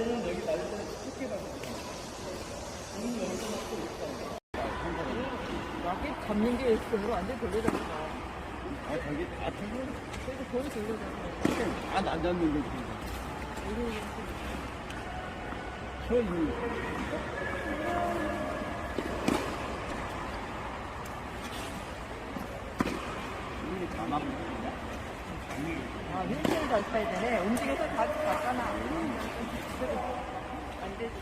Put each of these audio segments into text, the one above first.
때는 여기 날 때는 쉽게 받거든요. 여기서 또 있다. 라켓 잡는 게 그대로 완전 돌려잡는 거야. 아, 저기 다 틀려. 그래서 거의 돌려잡는 거야. 다 낮았는 거지. 서 있는 거. 이게 다 막는 거야? 아, 휠체어 잘 타야 되네. 움직여서 다 갔잖아. 안 되지.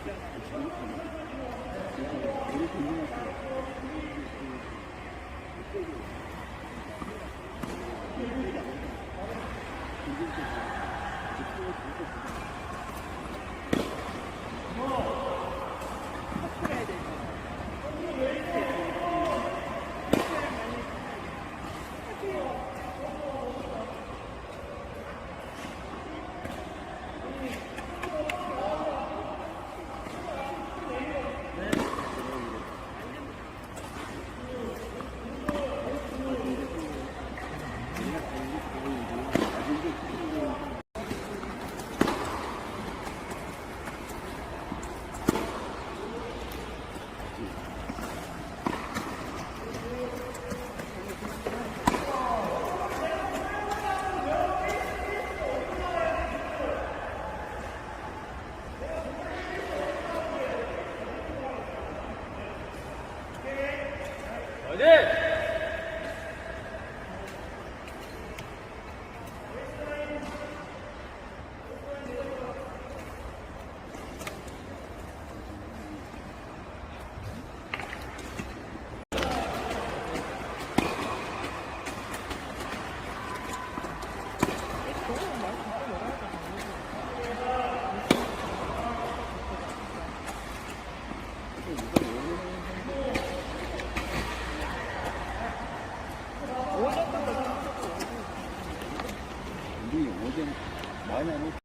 터트려야 돼. 우리 어제 많이 안 했어.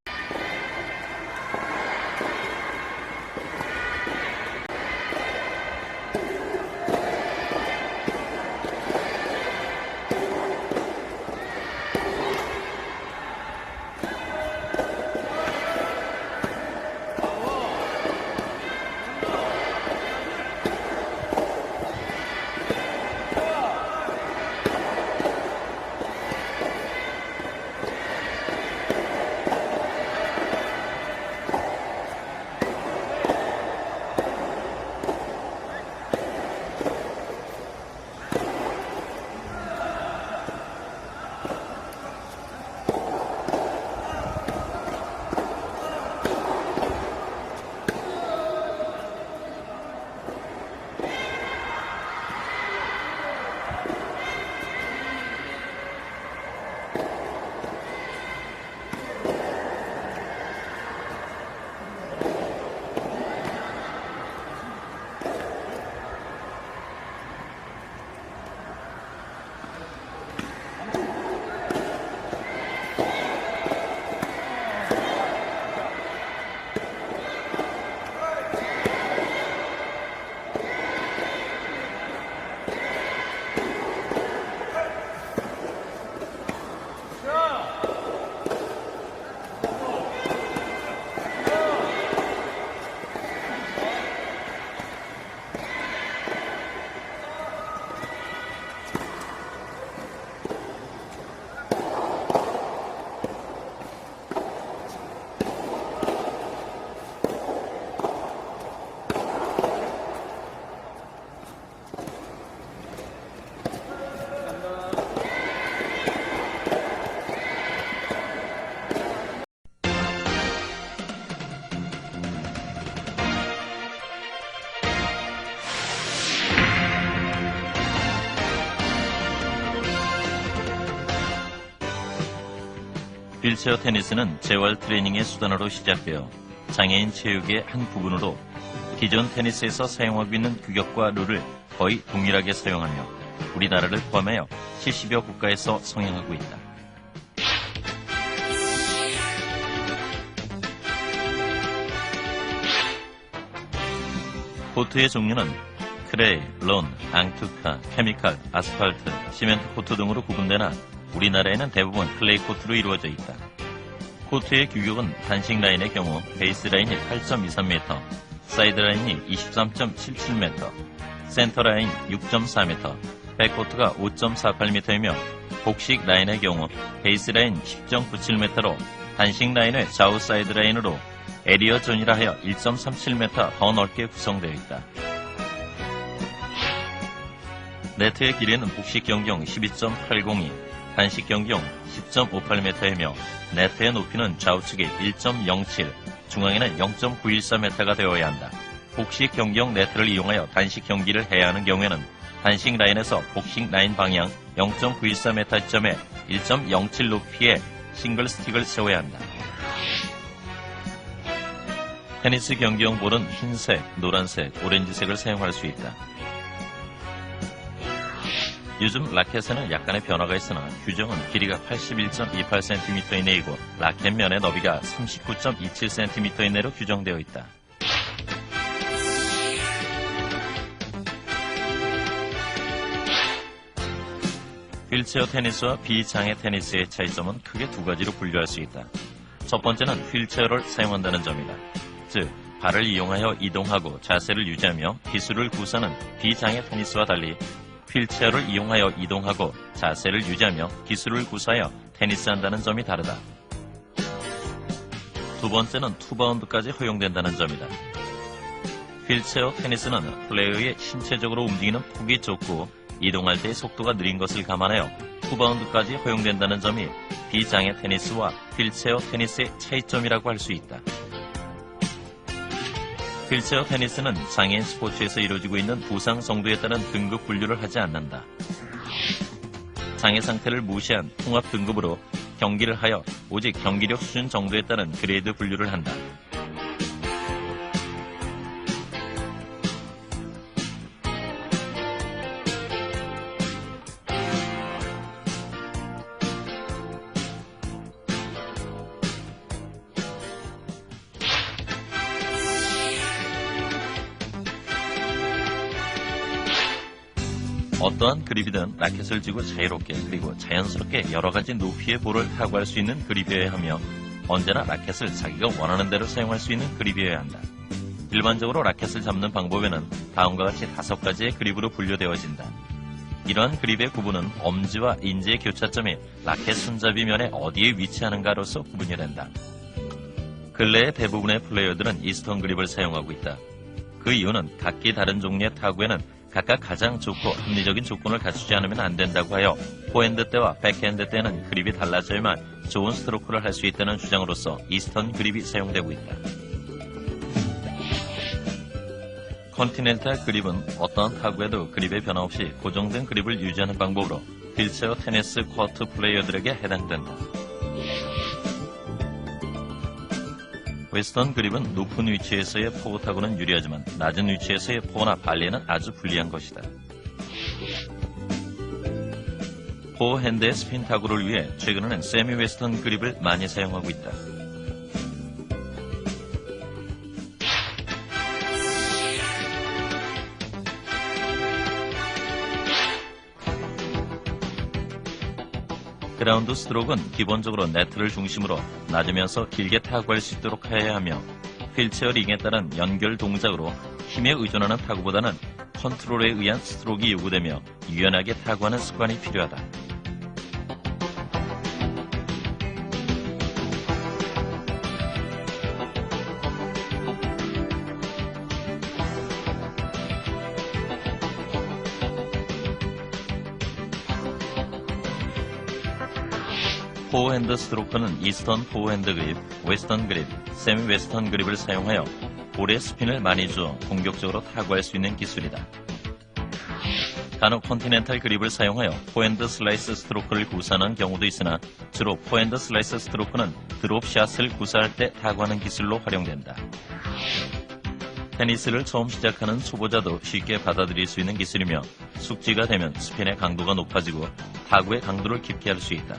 휠체어 테니스는 재활 트레이닝의 수단으로 시작되어 장애인 체육의 한 부분으로 기존 테니스에서 사용하고 있는 규격과 룰을 거의 동일하게 사용하며 우리나라를 포함하여 70여 국가에서 성행하고 있다. 코트의 종류는 크레이, 론, 앙투카, 케미칼, 아스팔트, 시멘트 코트 등으로 구분되나 우리나라에는 대부분 클레이 코트로 이루어져 있다. 코트의 규격은 단식 라인의 경우 베이스 라인이 8.23m, 사이드 라인이 23.77m, 센터 라인 6.4m, 백코트가 5.48m이며 복식 라인의 경우 베이스 라인 10.97m로 단식 라인의 좌우 사이드 라인으로 에리어 존이라 하여 1.37m 더 넓게 구성되어 있다. 네트의 길이는 복식 경경 12.802, 단식 경경 10.58m이며 네트의 높이는 좌우측에 1.07, 중앙에는 0.914m가 되어야 한다. 복식 경경 네트를 이용하여 단식 경기를 해야 하는 경우에는 단식 라인에서 복식 라인 방향 0.914m 지점에 1.07 높이의 싱글 스틱을 세워야 한다. 테니스 경기용 볼은 흰색, 노란색, 오렌지색을 사용할 수 있다. 요즘 라켓에는 약간의 변화가 있으나 규정은 길이가 81.28cm 이내이고 라켓 면의 너비가 39.27cm 이내로 규정되어 있다. 휠체어 테니스와 비장애 테니스의 차이점은 크게 두 가지로 분류할 수 있다. 첫 번째는 휠체어를 사용한다는 점이다. 즉, 발을 이용하여 이동하고 자세를 유지하며 기술을 구사하는 비장애 테니스와 달리 휠체어를 이용하여 이동하고 자세를 유지하며 기술을 구사하여 테니스한다는 점이 다르다. 두 번째는 투바운드까지 허용된다는 점이다. 휠체어 테니스는 플레이어의 신체적으로 움직이는 폭이 좁고 이동할 때의 속도가 느린 것을 감안하여 투바운드까지 허용된다는 점이 비장애 테니스와 휠체어 테니스의 차이점이라고 할 수 있다. 휠체어 테니스는 장애인 스포츠에서 이루어지고 있는 부상 정도에 따른 등급 분류를 하지 않는다. 장애 상태를 무시한 통합 등급으로 경기를 하여 오직 경기력 수준 정도에 따른 그레이드 분류를 한다. 어떠한 그립이든 라켓을 쥐고 자유롭게 그리고 자연스럽게 여러가지 높이의 볼을 타구할 수 있는 그립이어야 하며 언제나 라켓을 자기가 원하는 대로 사용할 수 있는 그립이어야 한다. 일반적으로 라켓을 잡는 방법에는 다음과 같이 5가지의 그립으로 분류되어진다. 이러한 그립의 구분은 엄지와 인지의 교차점이 라켓 손잡이 면에 어디에 위치하는가로서 구분이 된다. 근래의 대부분의 플레이어들은 이스턴 그립을 사용하고 있다. 그 이유는 각기 다른 종류의 타구에는 각각 가장 좋고 합리적인 조건을 갖추지 않으면 안 된다고 하여 포핸드 때와 백핸드 때는 그립이 달라져야만 좋은 스트로크를 할 수 있다는 주장으로서 이스턴 그립이 사용되고 있다. 컨티넨탈 그립은 어떠한 타구에도 그립의 변화 없이 고정된 그립을 유지하는 방법으로 휠체어 테니스 코트 플레이어들에게 해당된다. 웨스턴 그립은 높은 위치에서의 포구 타구는 유리하지만 낮은 위치에서의 포구나 발리에는 아주 불리한 것이다. 포핸드의 스핀 타구를 위해 최근에는 세미 웨스턴 그립을 많이 사용하고 있다. 그라운드 스트로크는 기본적으로 네트를 중심으로 낮으면서 길게 타구할 수 있도록 해야 하며 휠체어 링에 따른 연결 동작으로 힘에 의존하는 타구보다는 컨트롤에 의한 스트로크가 요구되며 유연하게 타구하는 습관이 필요하다. 포핸드 스트로크는 이스턴 포핸드 그립, 웨스턴 그립, 세미 웨스턴 그립을 사용하여 볼에 스핀을 많이 주어 공격적으로 타구할 수 있는 기술이다. 간혹 컨티넨탈 그립을 사용하여 포핸드 슬라이스 스트로크를 구사하는 경우도 있으나 주로 포핸드 슬라이스 스트로크는 드롭샷을 구사할 때 타구하는 기술로 활용된다. 테니스를 처음 시작하는 초보자도 쉽게 받아들일 수 있는 기술이며 숙지가 되면 스핀의 강도가 높아지고 타구의 강도를 깊게 할 수 있다.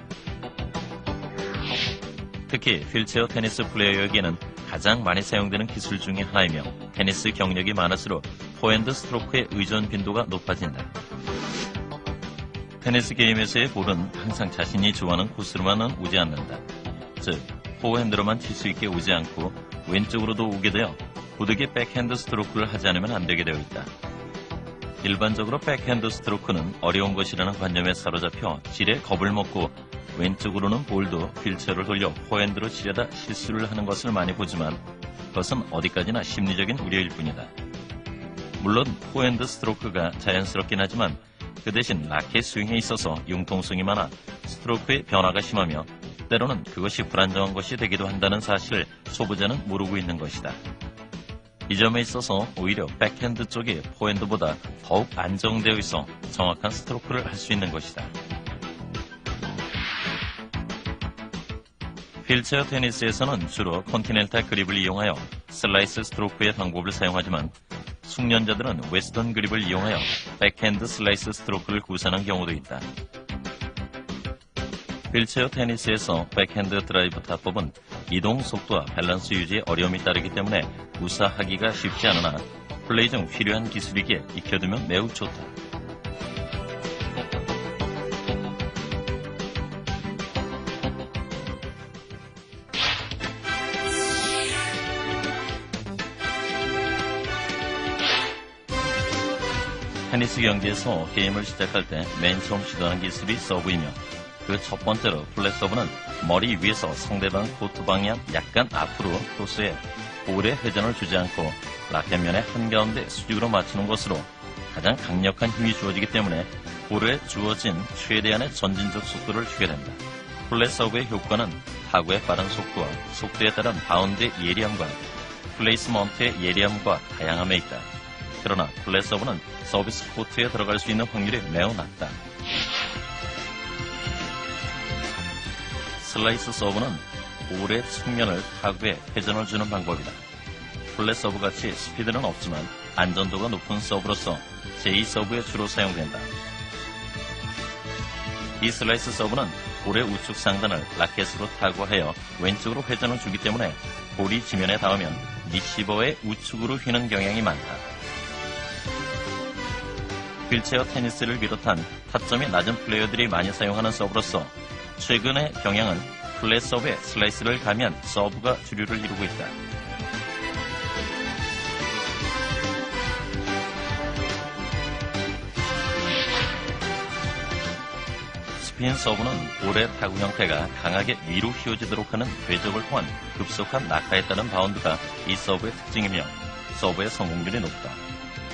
특히 휠체어 테니스 플레이어에게는 가장 많이 사용되는 기술 중의 하나이며 테니스 경력이 많을수록 포핸드 스트로크의 의존 빈도가 높아진다. 테니스 게임에서의 볼은 항상 자신이 좋아하는 코스로만은 오지 않는다. 즉, 포핸드로만 칠 수 있게 오지 않고 왼쪽으로도 오게 되어 고득의 백핸드 스트로크를 하지 않으면 안 되게 되어 있다. 일반적으로 백핸드 스트로크는 어려운 것이라는 관념에 사로잡혀 질에 겁을 먹고 왼쪽으로는 볼도 휠체어를 돌려 포핸드로 치려다 실수를 하는 것을 많이 보지만 그것은 어디까지나 심리적인 우려일 뿐이다. 물론 포핸드 스트로크가 자연스럽긴 하지만 그 대신 라켓 스윙에 있어서 융통성이 많아 스트로크의 변화가 심하며 때로는 그것이 불안정한 것이 되기도 한다는 사실을 소비자는 모르고 있는 것이다. 이 점에 있어서 오히려 백핸드 쪽이 포핸드보다 더욱 안정되어 있어 정확한 스트로크를 할 수 있는 것이다. 휠체어 테니스에서는 주로 컨티넨탈 그립을 이용하여 슬라이스 스트로크의 방법을 사용하지만 숙련자들은 웨스턴 그립을 이용하여 백핸드 슬라이스 스트로크를 구사하는 경우도 있다. 휠체어 테니스에서 백핸드 드라이브 타법은 이동 속도와 밸런스 유지에 어려움이 따르기 때문에 구사하기가 쉽지 않으나 플레이 중 필요한 기술이기에 익혀두면 매우 좋다. 테니스 경기에서 게임을 시작할 때 맨 처음 시도하는 기술이 서브이며 그 첫 번째로 플랫 서브는 머리 위에서 상대방 코트 방향 약간 앞으로 크로스해 볼의 회전을 주지 않고 라켓면의 한가운데 수직으로 맞추는 것으로 가장 강력한 힘이 주어지기 때문에 볼에 주어진 최대한의 전진적 속도를 주게 된다. 플랫 서브의 효과는 타구의 빠른 속도와 속도에 따른 바운드의 예리함과 플레이스먼트의 예리함과 다양함에 있다. 그러나 플랫 서브는 서비스 코트에 들어갈 수 있는 확률이 매우 낮다. 슬라이스 서브는 볼의 측면을 타구에 회전을 주는 방법이다. 플랫 서브같이 스피드는 없지만 안전도가 높은 서브로서 제2 서브에 주로 사용된다. 이 슬라이스 서브는 볼의 우측 상단을 라켓으로 타구하여 왼쪽으로 회전을 주기 때문에 볼이 지면에 닿으면 리시버의 우측으로 휘는 경향이 많다. 휠체어 테니스를 비롯한 타점이 낮은 플레이어들이 많이 사용하는 서브로서 최근의 경향은 플랫 서브에 슬라이스를 가미한 서브가 주류를 이루고 있다. 스핀 서브는 볼의 타구 형태가 강하게 위로 휘어지도록 하는 궤적을 통한 급속한 낙하에 따른 바운드가 이 서브의 특징이며 서브의 성공률이 높다.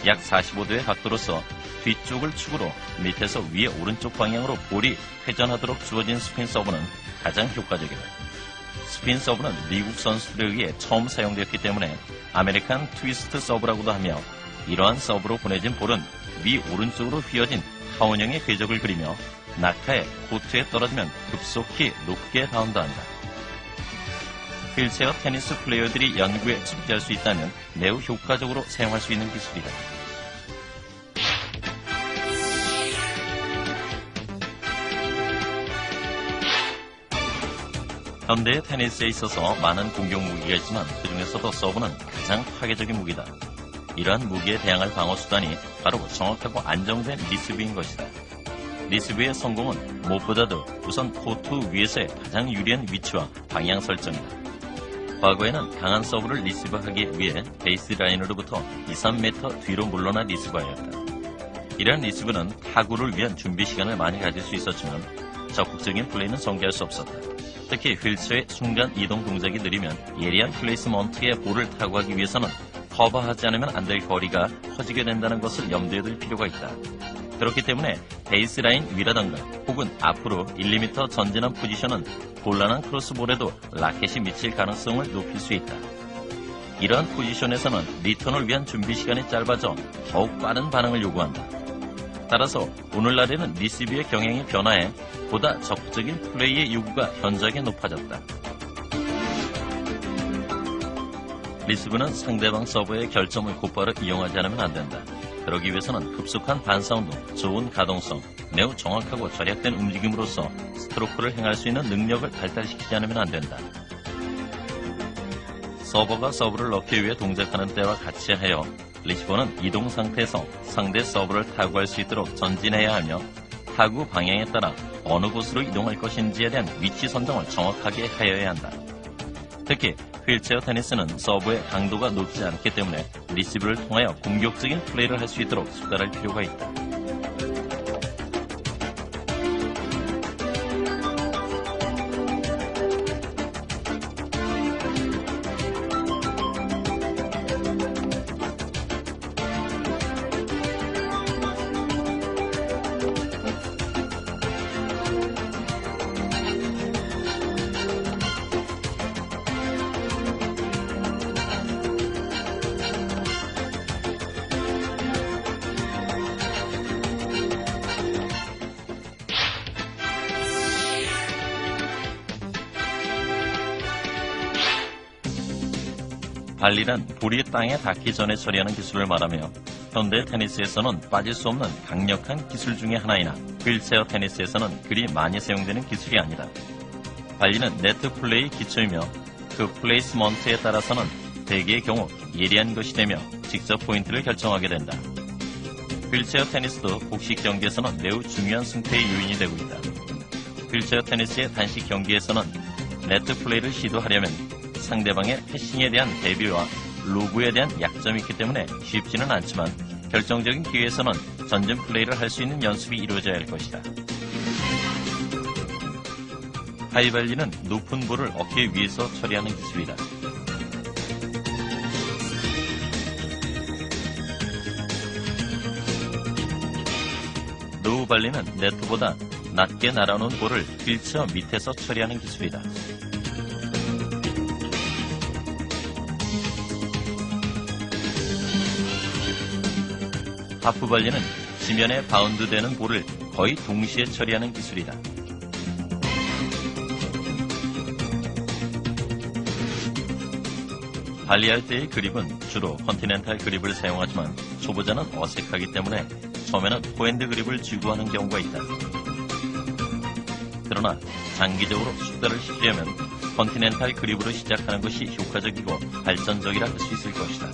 약 45도의 각도로서 뒤쪽을 축으로 밑에서 위에 오른쪽 방향으로 볼이 회전하도록 주어진 스핀 서브는 가장 효과적이다. 스핀 서브는 미국 선수들에 의해 처음 사용되었기 때문에 아메리칸 트위스트 서브라고도 하며 이러한 서브로 보내진 볼은 위 오른쪽으로 휘어진 타원형의 궤적을 그리며 낙하에 코트에 떨어지면 급속히 높게 바운드한다. 휠체어 테니스 플레이어들이 연구에 집중할 수 있다면 매우 효과적으로 사용할 수 있는 기술이다. 현대의 테니스에 있어서 많은 공격 무기가 있지만 그 중에서도 서브는 가장 파괴적인 무기다. 이러한 무기에 대항할 방어 수단이 바로 정확하고 안정된 리시브인 것이다. 리시브의 성공은 무엇보다도 우선 코트 위에서의 가장 유리한 위치와 방향 설정이다. 과거에는 강한 서브를 리시브하기 위해 베이스라인으로부터 2, 3m 뒤로 물러나 리시브하였다. 이러한 리시브는 타구를 위한 준비 시간을 많이 가질 수 있었지만 적극적인 플레이는 전개할 수 없었다. 특히 휠체어의 순간 이동 동작이 느리면 예리한 플레이스먼트의 볼을 타구하기 위해서는 커버하지 않으면 안 될 거리가 커지게 된다는 것을 염두에 둘 필요가 있다. 그렇기 때문에 베이스라인 위라던가 혹은 앞으로 1~2m 전진한 포지션은 곤란한 크로스볼에도 라켓이 미칠 가능성을 높일 수 있다. 이러한 포지션에서는 리턴을 위한 준비 시간이 짧아져 더욱 빠른 반응을 요구한다. 따라서 오늘날에는 리시브의 경향이 변화해 보다 적극적인 플레이의 요구가 현저하게 높아졌다. 리시브는 상대방 서버의 결점을 곧바로 이용하지 않으면 안 된다. 그러기 위해서는 급속한 반사운동, 좋은 가동성, 매우 정확하고 절약된 움직임으로써 스트로크를 행할 수 있는 능력을 발달시키지 않으면 안 된다. 서버가 서브를 넣기 위해 동작하는 때와 같이 하여 리시버는 이동 상태에서 상대 서브를 타구할 수 있도록 전진해야 하며 타구 방향에 따라 어느 곳으로 이동할 것인지에 대한 위치 선정을 정확하게 하여야 한다. 특히 휠체어 테니스는 서브의 강도가 높지 않기 때문에 리시브를 통하여 공격적인 플레이를 할 수 있도록 숙달할 필요가 있다. 발리란 볼이 땅에 닿기 전에 처리하는 기술을 말하며 현대 테니스에서는 빠질 수 없는 강력한 기술 중의 하나이나 휠체어 테니스에서는 그리 많이 사용되는 기술이 아니다. 발리는 네트 플레이 기초이며 그 플레이스먼트에 따라서는 대개의 경우 예리한 것이 되며 직접 포인트를 결정하게 된다. 휠체어 테니스도 복식 경기에서는 매우 중요한 승패의 요인이 되고 있다. 휠체어 테니스의 단식 경기에서는 네트 플레이를 시도하려면 상대방의 패싱에 대한 대비와 로브에 대한 약점이 있기 때문에 쉽지는 않지만 결정적인 기회에서는 전진 플레이를 할 수 있는 연습이 이루어져야 할 것이다. 하이발리는 높은 볼을 어깨 위에서 처리하는 기술이다. 로우 발리는 네트보다 낮게 날아오는 볼을 휠체어 밑에서 처리하는 기술이다. 하프발리는 지면에 바운드되는 볼을 거의 동시에 처리하는 기술이다. 발리할 때의 그립은 주로 컨티넨탈 그립을 사용하지만 초보자는 어색하기 때문에 처음에는 포핸드 그립을 쥐고 하는 경우가 있다. 그러나 장기적으로 숙달을 시키려면 컨티넨탈 그립으로 시작하는 것이 효과적이고 발전적이라 할 수 있을 것이다.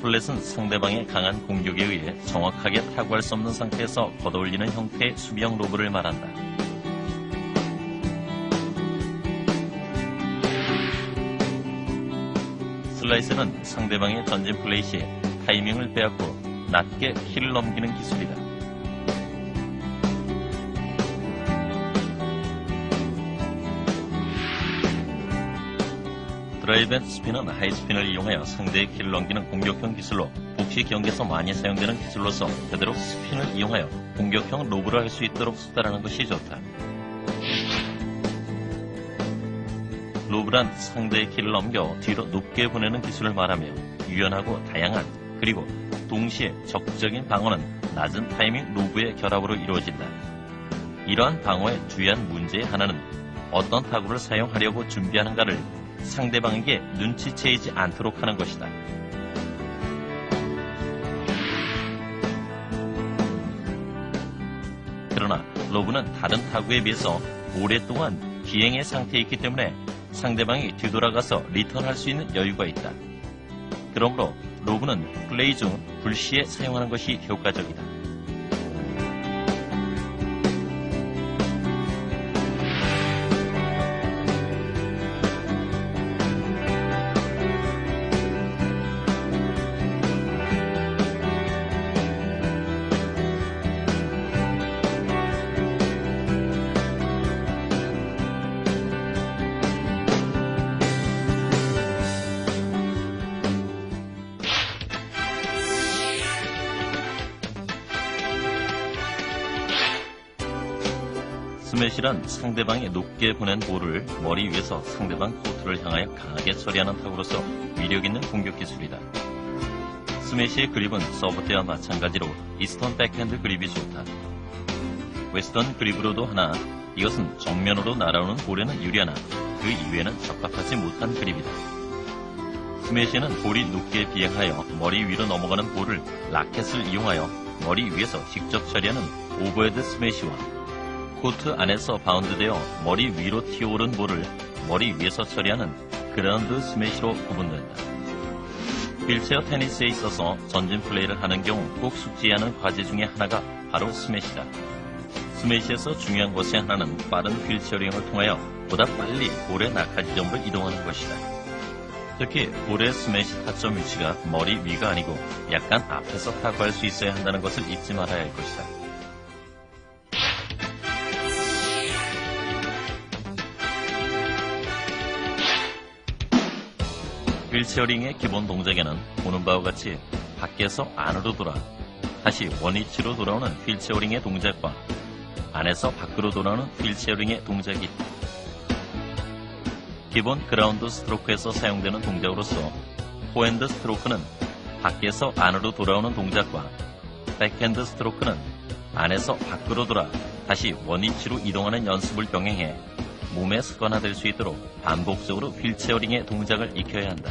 플랫은 상대방의 강한 공격에 의해 정확하게 타구할 수 없는 상태에서 걷어올리는 형태의 수비형 로브를 말한다. 슬라이스는 상대방의 전진 플레이 시에 타이밍을 빼앗고 낮게 힐을 넘기는 기술이다. 드라이브 앤 스핀은 하이스핀을 이용하여 상대의 키를 넘기는 공격형 기술로 복식 경기에서 많이 사용되는 기술로서 되도록 스핀을 이용하여 공격형 로브를 할 수 있도록 숙달하는 것이 좋다. 로브란 상대의 키를 넘겨 뒤로 높게 보내는 기술을 말하며 유연하고 다양한 그리고 동시에 적극적인 방어는 낮은 타이밍 로브의 결합으로 이루어진다. 이러한 방어의 주요한 문제의 하나는 어떤 타구를 사용하려고 준비하는가를 상대방에게 눈치채이지 않도록 하는 것이다. 그러나 로브는 다른 타구에 비해서 오랫동안 비행의 상태에 있기 때문에 상대방이 뒤돌아가서 리턴할 수 있는 여유가 있다. 그러므로 로브는 플레이 중 불시에 사용하는 것이 효과적이다. 스매시란 상대방이 높게 보낸 볼을 머리 위에서 상대방 코트를 향하여 강하게 처리하는 타구로서 위력 있는 공격 기술이다. 스매시의 그립은 서브 때와 마찬가지로 이스턴 백핸드 그립이 좋다. 웨스턴 그립으로도 하나 이것은 정면으로 날아오는 볼에는 유리하나 그 이외에는 적합하지 못한 그립이다. 스매시는 볼이 높게 비행하여 머리 위로 넘어가는 볼을 라켓을 이용하여 머리 위에서 직접 처리하는 오버헤드 스매시와 코트 안에서 바운드되어 머리 위로 튀어오른 볼을 머리 위에서 처리하는 그라운드 스매시로 구분된다. 휠체어 테니스에 있어서 전진 플레이를 하는 경우 꼭 숙지해야 하는 과제 중에 하나가 바로 스매시다. 스매시에서 중요한 것의 하나는 빠른 휠체어링을 통하여 보다 빨리 볼의 낙하 지점을 이동하는 것이다. 특히 볼의 스매시 타점 위치가 머리 위가 아니고 약간 앞에서 타구할 수 있어야 한다는 것을 잊지 말아야 할 것이다. 휠체어링의 기본 동작에는 보는 바와 같이 밖에서 안으로 돌아 다시 원위치로 돌아오는 휠체어링의 동작과 안에서 밖으로 돌아오는 휠체어링의 동작이 있다. 기본 그라운드 스트로크에서 사용되는 동작으로서 포핸드 스트로크는 밖에서 안으로 돌아오는 동작과 백핸드 스트로크는 안에서 밖으로 돌아 다시 원위치로 이동하는 연습을 병행해 몸에 습관화될 수 있도록 반복적으로 휠체어링의 동작을 익혀야 한다.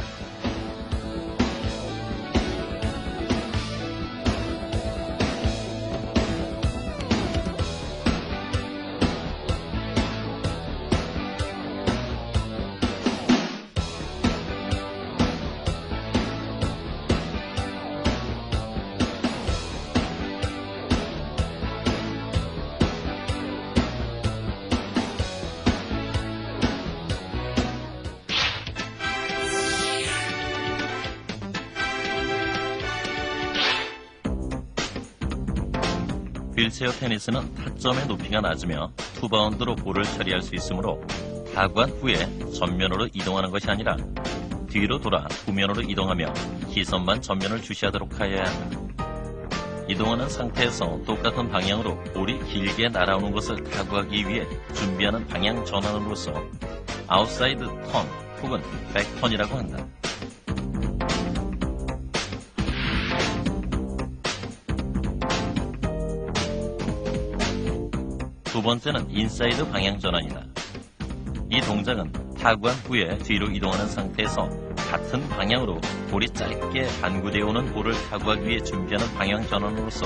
휠체어 테니스는 타점의 높이가 낮으며 투바운드로 볼을 처리할 수 있으므로 타구한 후에 전면으로 이동하는 것이 아니라 뒤로 돌아 후면으로 이동하며 시선만 전면을 주시하도록 하여야 한다. 이동하는 상태에서 똑같은 방향으로 볼이 길게 날아오는 것을 타구하기 위해 준비하는 방향 전환으로서 아웃사이드 턴 혹은 백턴이라고 한다. 두 번째는 인사이드 방향 전환이다. 이 동작은 타구한 후에 뒤로 이동하는 상태에서 같은 방향으로 볼이 짧게 반구되어 오는 볼을 타구하기 위해 준비하는 방향 전환으로서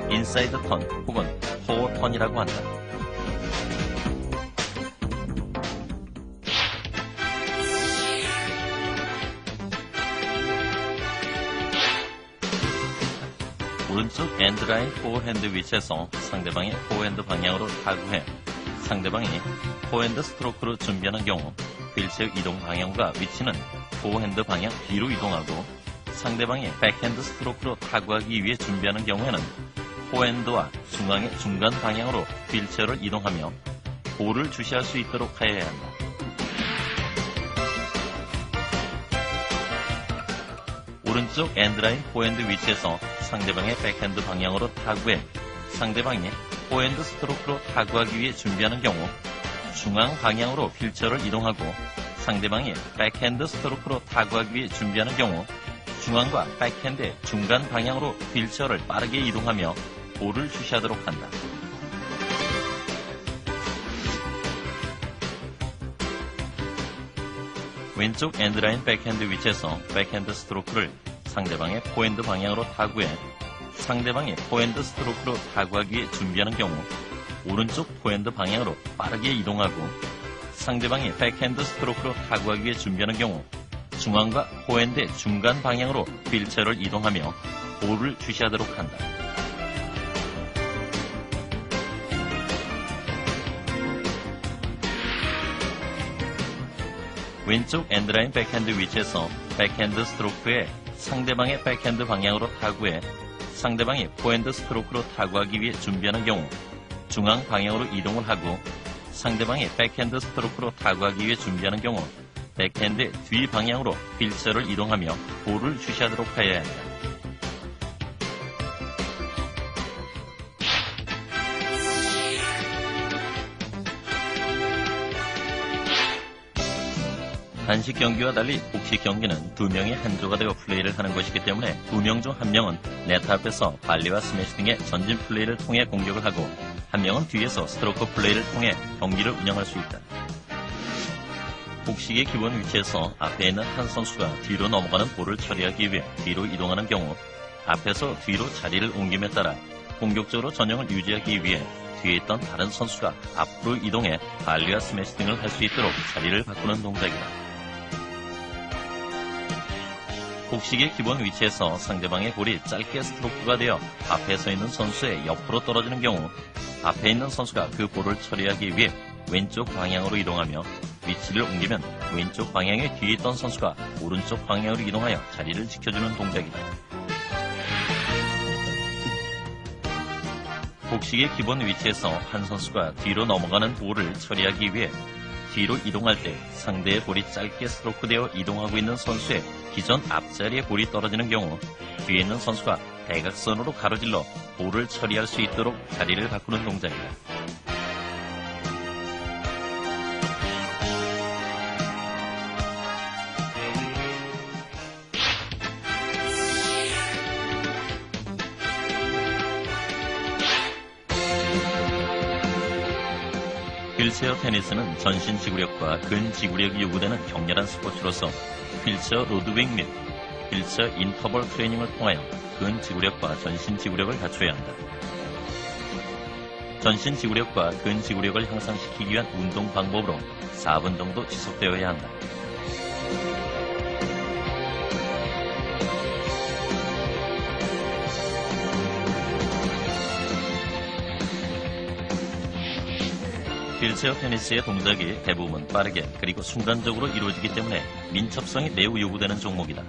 인사이드 턴 혹은 포어 턴이라고 한다. 오른쪽 엔드라인 포어핸드 위치에서 상대방의 포어핸드 방향으로 타구해 상대방이 포어핸드 스트로크로 준비하는 경우 휠체어 이동 방향과 위치는 포어핸드 방향 뒤로 이동하고 상대방이 백핸드 스트로크로 타구하기 위해 준비하는 경우에는 포어핸드와 중앙의 중간 방향으로 휠체어를 이동하며 볼을 주시할 수 있도록 하여야 한다. 오른쪽 엔드라인 포핸드 위치에서 상대방의 백핸드 방향으로 타구해 상대방이 포핸드 스트로크로 타구하기 위해 준비하는 경우 중앙 방향으로 휠체어를 이동하고 상대방이 백핸드 스트로크로 타구하기 위해 준비하는 경우 중앙과 백핸드의 중간 방향으로 휠체어를 빠르게 이동하며 볼을 주시하도록 한다. 왼쪽 엔드라인 백핸드 위치에서 백핸드 스트로크를 상대방의 포핸드 방향으로 타구해 상대방이 포핸드 스트로크로 타구하기 위해 준비하는 경우 오른쪽 포핸드 방향으로 빠르게 이동하고 상대방이 백핸드 스트로크로 타구하기 위해 준비하는 경우 중앙과 포핸드의 중간 방향으로 휠체어를 이동하며 볼을 주시하도록 한다. 왼쪽 엔드라인 백핸드 위치에서 백핸드 스트로크에 상대방의 백핸드 방향으로 타구해 상대방이 포핸드 스트로크로 타구하기 위해 준비하는 경우 중앙 방향으로 이동을 하고 상대방이 백핸드 스트로크로 타구하기 위해 준비하는 경우 백핸드의 뒤 방향으로 휠체어를 이동하며 볼을 주시하도록 하여야 한다. 단식 경기와 달리 복식 경기는 두 명이 한 조가 되어 플레이를 하는 것이기 때문에 두 명 중 한 명은 네트 앞에서 발리와 스매시 등의 전진 플레이를 통해 공격을 하고 한 명은 뒤에서 스트로크 플레이를 통해 경기를 운영할 수 있다. 복식의 기본 위치에서 앞에 있는 한 선수가 뒤로 넘어가는 볼을 처리하기 위해 뒤로 이동하는 경우 앞에서 뒤로 자리를 옮김에 따라 공격적으로 전형을 유지하기 위해 뒤에 있던 다른 선수가 앞으로 이동해 발리와 스매시 등을 할 수 있도록 자리를 바꾸는 동작이다. 복식의 기본 위치에서 상대방의 볼이 짧게 스트로크가 되어 앞에 서 있는 선수의 옆으로 떨어지는 경우 앞에 있는 선수가 그 볼을 처리하기 위해 왼쪽 방향으로 이동하며 위치를 옮기면 왼쪽 방향에 뒤에 있던 선수가 오른쪽 방향으로 이동하여 자리를 지켜주는 동작이다. 복식의 기본 위치에서 한 선수가 뒤로 넘어가는 볼을 처리하기 위해 뒤로 이동할 때 상대의 볼이 짧게 스트로크되어 이동하고 있는 선수의 기존 앞자리에 볼이 떨어지는 경우 뒤에 있는 선수가 대각선으로 가로질러 볼을 처리할 수 있도록 자리를 바꾸는 동작이다. 휠체어 테니스는 전신 지구력과 근 지구력이 요구되는 격렬한 스포츠로서 휠체어 로드백 및 휠체어 인터벌 트레이닝을 통하여 근 지구력과 전신 지구력을 갖춰야 한다. 전신 지구력과 근 지구력을 향상시키기 위한 운동 방법으로 4분 정도 지속되어야 한다. 휠체어 테니스의 동작이 대부분 빠르게 그리고 순간적으로 이루어지기 때문에 민첩성이 매우 요구되는 종목이다.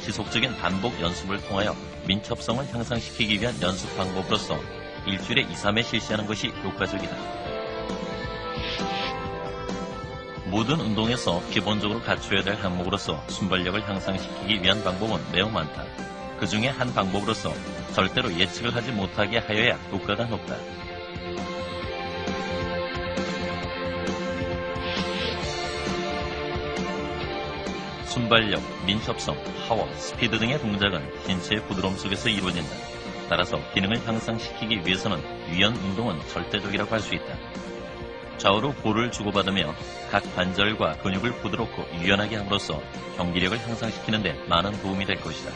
지속적인 반복 연습을 통하여 민첩성을 향상시키기 위한 연습 방법으로서 일주일에 2, 3회 실시하는 것이 효과적이다. 모든 운동에서 기본적으로 갖춰야 될 항목으로서 순발력을 향상시키기 위한 방법은 매우 많다. 그 중에 한 방법으로서 절대로 예측을 하지 못하게 하여야 효과가 높다. 순발력, 민첩성, 파워, 스피드 등의 동작은 신체의 부드러움 속에서 이루어진다. 따라서 기능을 향상시키기 위해서는 유연 운동은 절대적이라고 할 수 있다. 좌우로 볼을 주고받으며 각 관절과 근육을 부드럽고 유연하게 함으로써 경기력을 향상시키는 데 많은 도움이 될 것이다.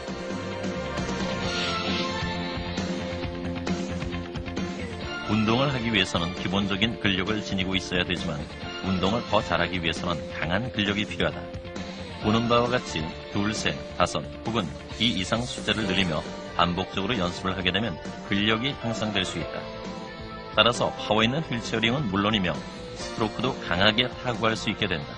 운동을 하기 위해서는 기본적인 근력을 지니고 있어야 되지만 운동을 더 잘하기 위해서는 강한 근력이 필요하다. 보는 바와 같이 둘, 셋, 다섯 혹은 이 이상 숫자를 늘리며 반복적으로 연습을 하게 되면 근력이 향상될 수 있다. 따라서 파워 있는 휠체어링은 물론이며 스트로크도 강하게 타구할 수 있게 된다.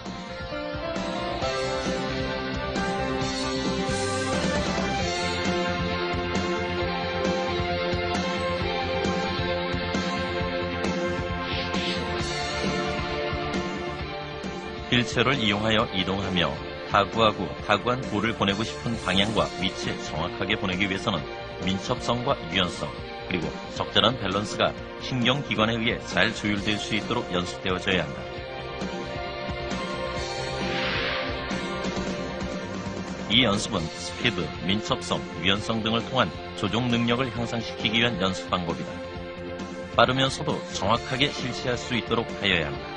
휠체어를 이용하여 이동하며 타구하고 타구한 볼을 보내고 싶은 방향과 위치에 정확하게 보내기 위해서는 민첩성과 유연성 그리고 적절한 밸런스가 신경기관에 의해 잘 조율될 수 있도록 연습되어져야 한다. 이 연습은 스피드, 민첩성, 유연성 등을 통한 조종 능력을 향상시키기 위한 연습 방법이다. 빠르면서도 정확하게 실시할 수 있도록 하여야 한다.